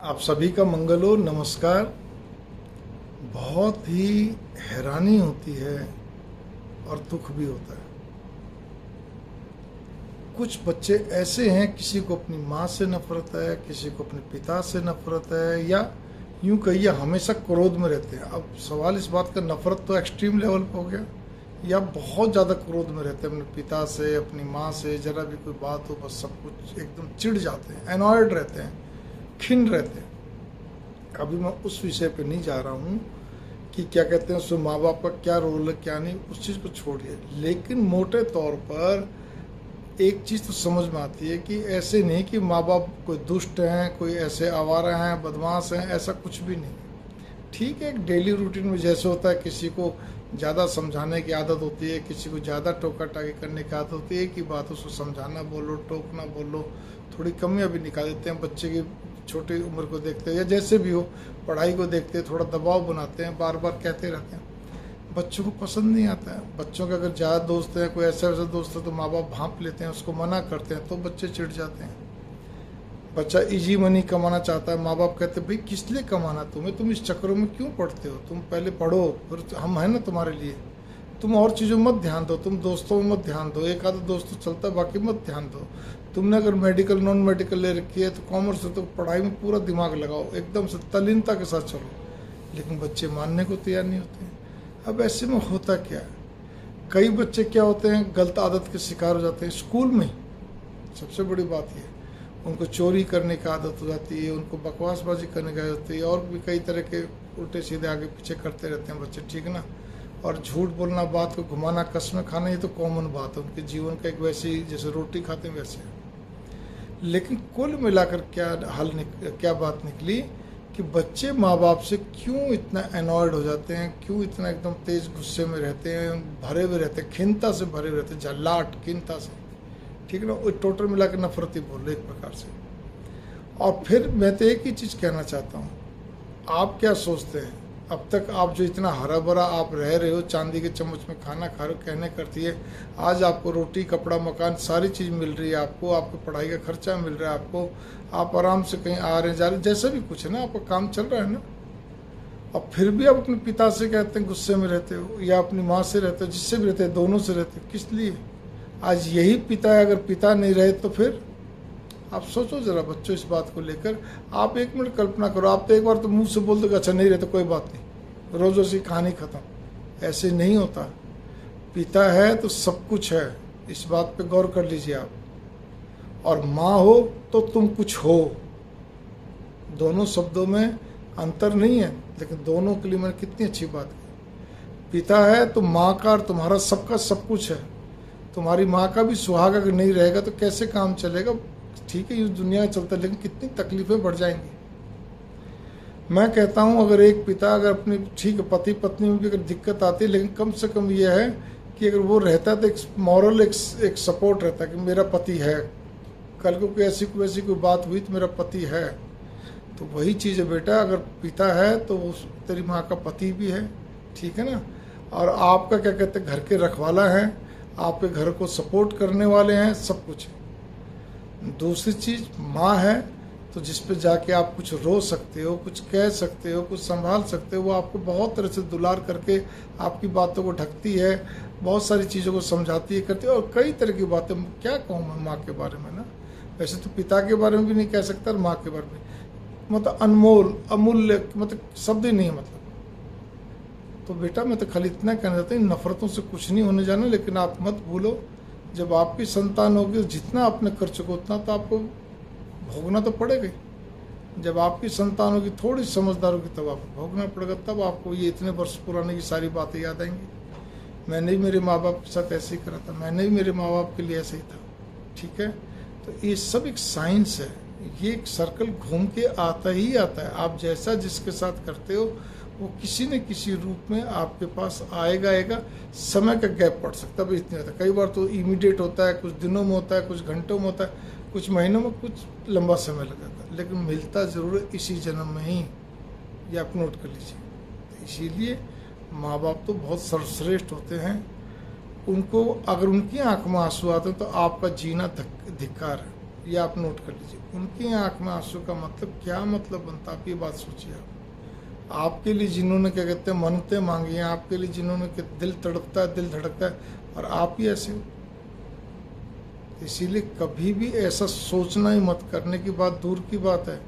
आप सभी का मंगल हो। नमस्कार। बहुत ही हैरानी होती है और दुख भी होता है। कुछ बच्चे ऐसे हैं, किसी को अपनी माँ से नफरत है, किसी को अपने पिता से नफरत है, या यूं कहिए हमेशा क्रोध में रहते हैं। अब सवाल इस बात का, नफरत तो एक्सट्रीम लेवल पे हो गया, या बहुत ज़्यादा क्रोध में रहते हैं अपने पिता से, अपनी माँ से। जरा भी कोई बात हो बस सब कुछ एकदम चिढ़ जाते हैं, एनॉयड रहते हैं, खिन्न रहते हैं। अभी मैं उस विषय पे नहीं जा रहा हूँ कि क्या कहते हैं उसमें माँ बाप का क्या रोल है क्या नहीं, उस चीज़ को छोड़िए। लेकिन मोटे तौर पर एक चीज़ तो समझ में आती है कि ऐसे नहीं कि माँ बाप कोई दुष्ट हैं, कोई ऐसे आवारा हैं, बदमाश हैं, ऐसा कुछ भी नहीं। ठीक है, एक डेली रूटीन में जैसे होता है, किसी को ज़्यादा समझाने की आदत होती है, किसी को ज़्यादा टोका टाकी करने की आदत होती है। एक ही बात, उसको समझाना बोलो, टोकना बोलो, थोड़ी कमियां भी निकाल देते हैं। बच्चे की छोटी उम्र को देखते हैं या जैसे भी हो, पढ़ाई को देखते हैं, थोड़ा दबाव बनाते हैं, बार बार कहते रहते हैं। बच्चों को पसंद नहीं आता है। बच्चों के अगर ज़्यादा दोस्त हैं, कोई ऐसा वैसा दोस्त है, तो माँ बाप भांप लेते हैं, उसको मना करते हैं, तो बच्चे चिढ़ जाते हैं। बच्चा इजी मनी कमाना चाहता है, माँ बाप कहते हैं भाई किस लिए कमाना तुम्हें, तुम इस चक्करों में क्यों पढ़ते हो, तुम पहले पढ़ो, फिर हम हैं ना तुम्हारे लिए, तुम और चीज़ों में मत ध्यान दो, तुम दोस्तों में मत ध्यान दो, एक आधा दोस्त तो चलता है, बाकी मत ध्यान दो। तुमने अगर मेडिकल नॉन मेडिकल ले रखी है तो कॉमर्स है, तो पढ़ाई में पूरा दिमाग लगाओ, एकदम से तल्लीनता के साथ चलो। लेकिन बच्चे मानने को तैयार नहीं होते हैं। अब ऐसे में होता क्या है, कई बच्चे क्या होते हैं, गलत आदत के शिकार हो जाते हैं। स्कूल में सबसे बड़ी बात यह है, उनको चोरी करने की आदत हो जाती है, उनको बकवासबाजी करने की आदत होती है, और भी कई तरह के उल्टे सीधे आगे पीछे करते रहते हैं बच्चे, ठीक ना। और झूठ बोलना, बात को घुमाना, कसमें खाना, ये तो कॉमन बात है उनके जीवन का, एक वैसे ही जैसे रोटी खाते हैं वैसे। लेकिन कुल मिलाकर क्या बात निकली कि बच्चे माँ बाप से क्यों इतना एनॉयड हो जाते हैं, क्यों इतना एकदम तेज गुस्से में रहते हैं, भरे हुए रहते हैं, खिन्नता से भरे हुए रहते हैं, झल्लाट खिन्नता से, ठीक है ना। वो टोटल मिलाकर नफरत ही बोल रहे एक प्रकार से। और फिर मैं तो एक ही चीज़ कहना चाहता हूँ, आप क्या सोचते हैं, अब तक आप जो इतना हरा भरा आप रह रहे हो, चांदी के चम्मच में खाना खा रहे हो, कहने करती है, आज आपको रोटी कपड़ा मकान सारी चीज़ मिल रही है, आपको पढ़ाई का खर्चा मिल रहा है, आपको आप आराम से कहीं आ रहे जा रहे, जैसा भी कुछ है ना, आपका काम चल रहा है ना। और फिर भी आप अपने पिता से कहते हैं गुस्से में रहते हो, या अपनी माँ से रहते हो, जिससे भी रहते हैं, दोनों से रहते हो, किस लिए। आज यही पिता है, अगर पिता नहीं रहे तो फिर आप सोचो जरा बच्चों इस बात को लेकर। आप एक मिनट कल्पना करो, आप तो एक बार तो मुंह से बोल दो अच्छा नहीं रहता कोई बात नहीं, रोज रोज की कहानी खत्म। ऐसे नहीं होता। पिता है तो सब कुछ है, इस बात पे गौर कर लीजिए आप। और माँ हो तो तुम कुछ हो, दोनों शब्दों में अंतर नहीं है, लेकिन दोनों के लिए मैंने कितनी अच्छी बात की। पिता है तो माँ का और तुम्हारा सबका सब कुछ है। तुम्हारी माँ का भी सुहाग अगर नहीं रहेगा तो कैसे काम चलेगा। ठीक है, ये दुनिया चलता है, लेकिन कितनी तकलीफें बढ़ जाएंगी। मैं कहता हूँ अगर एक पिता अगर अपनी, ठीक है पति पत्नी में भी अगर दिक्कत आती है, लेकिन कम से कम ये है कि अगर वो रहता है तो एक मॉरल एक सपोर्ट रहता है कि मेरा पति है, कल को कोई ऐसी कोई बात हुई तो मेरा पति है। तो वही चीज़ है बेटा, अगर पिता है तो तेरी माँ का पति भी है, ठीक है ना। और आपका क्या कहते हैं, घर के रखवाला हैं, आपके घर को सपोर्ट करने वाले हैं, सब कुछ है। दूसरी चीज़ माँ है तो जिस पे जाके आप कुछ रो सकते हो, कुछ कह सकते हो, कुछ संभाल सकते हो। वो आपको बहुत तरह से दुलार करके आपकी बातों को ढकती है, बहुत सारी चीज़ों को समझाती है, करती है, और कई तरह की बातें। क्या कहूँ मैं माँ के बारे में ना, वैसे तो पिता के बारे में भी नहीं कह सकता, और माँ के बारे में मतलब अनमोल अमूल्य, मतलब शब्द ही नहीं है मतलब। तो बेटा मैं तो खाली इतना कहना चाहता हूँ, नफरतों से कुछ नहीं होने जाना। लेकिन आप मत भूलो, जब आपकी संतान होगी, जितना आपने कर चुको उतना तो आपको भोगना तो पड़ेगा ही। जब आपकी संतान होगी, थोड़ी समझदार होगी, तब आपको भोगना पड़ेगा, तब आपको ये इतने वर्ष पुराने की सारी बातें याद आएंगी। मैंने भी मेरे माँ बाप के साथ ऐसे ही करा था, मैंने भी मेरे माँ बाप के लिए ऐसे ही था, ठीक है। तो ये सब एक साइंस है, ये एक सर्कल घूम के आता ही आता है। आप जैसा जिसके साथ करते हो, वो किसी न किसी रूप में आपके पास आएगा। समय का गैप पड़ सकता है, इतने होता है। कई बार तो इमीडिएट होता है, कुछ दिनों में होता है, कुछ घंटों में होता है, कुछ महीनों में, कुछ लंबा समय लग जाता है, लेकिन मिलता ज़रूर है इसी जन्म में ही, ये आप नोट कर लीजिए। तो इसीलिए माँ बाप तो बहुत सर्वश्रेष्ठ होते हैं। उनको अगर उनकी आंख में आंसू आते हैं तो आपका जीना धिक्कार है। ये आप नोट कर लीजिए, उनकी आंख में आंसू का मतलब क्या मतलब बनता है, आप ये बात सोचिए। आपके लिए जिन्होंने क्या कहते हैं मन्नतें मांगी हैं, आपके लिए जिन्होंने दिल तड़पता है, दिल धड़कता है, और आप ही ऐसे हो। इसीलिए कभी भी ऐसा सोचना ही मत, करने की बात दूर की बात है।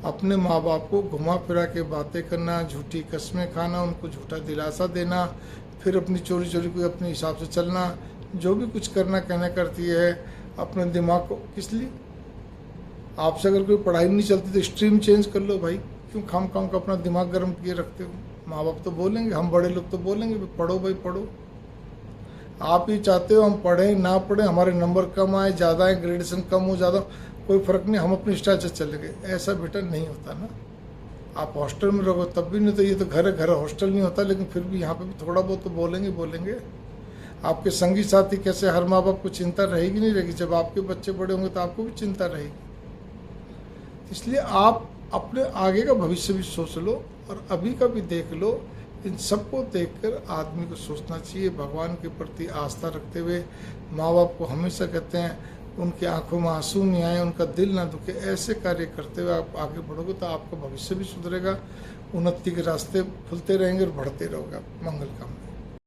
अपने माँ बाप को घुमा फिरा के बातें करना, झूठी कस्में खाना, उनको झूठा दिलासा देना, फिर अपनी चोरी चोरी को अपने हिसाब से चलना, जो भी कुछ करना कहना करती है अपने दिमाग को, किस लिए? आपसे अगर कोई पढ़ाई नहीं चलती तो स्ट्रीम चेंज कर लो भाई, क्यों खाम खाम का अपना दिमाग गर्म किए रखते हो? माँ बाप तो बोलेंगे, हम बड़े लोग तो बोलेंगे पढ़ो भाई पढ़ो। आप ही चाहते हो हम पढ़ें ना पढ़ें, हमारे नंबर कम आए ज़्यादा आए, ग्रेडेशन कम हो ज़्यादा, कोई फ़र्क नहीं, हम अपने स्टाइल से चले गए। ऐसा बेटा नहीं होता ना। आप हॉस्टल में रहो तब भी नहीं, तो ये तो घर है, घर हॉस्टल नहीं होता, लेकिन फिर भी यहाँ पे भी थोड़ा बहुत तो बोलेंगे। आपके संगी साथी कैसे, हर माँ बाप को चिंता रहेगी नहीं रहेगी? जब आपके बच्चे बड़े होंगे तो आपको भी चिंता रहेगी। इसलिए आप अपने आगे का भविष्य भी सोच लो और अभी का भी देख लो। इन सबको देखकर आदमी को सोचना चाहिए, भगवान के प्रति आस्था रखते हुए। माँ बाप को हमेशा कहते हैं उनकी आंखों में आंसू नहीं आए, उनका दिल ना दुखे, ऐसे कार्य करते हुए आप आगे बढ़ोगे तो आपका भविष्य भी सुधरेगा, उन्नति के रास्ते खुलते रहेंगे और बढ़ते रहोगे आप मंगल काम में।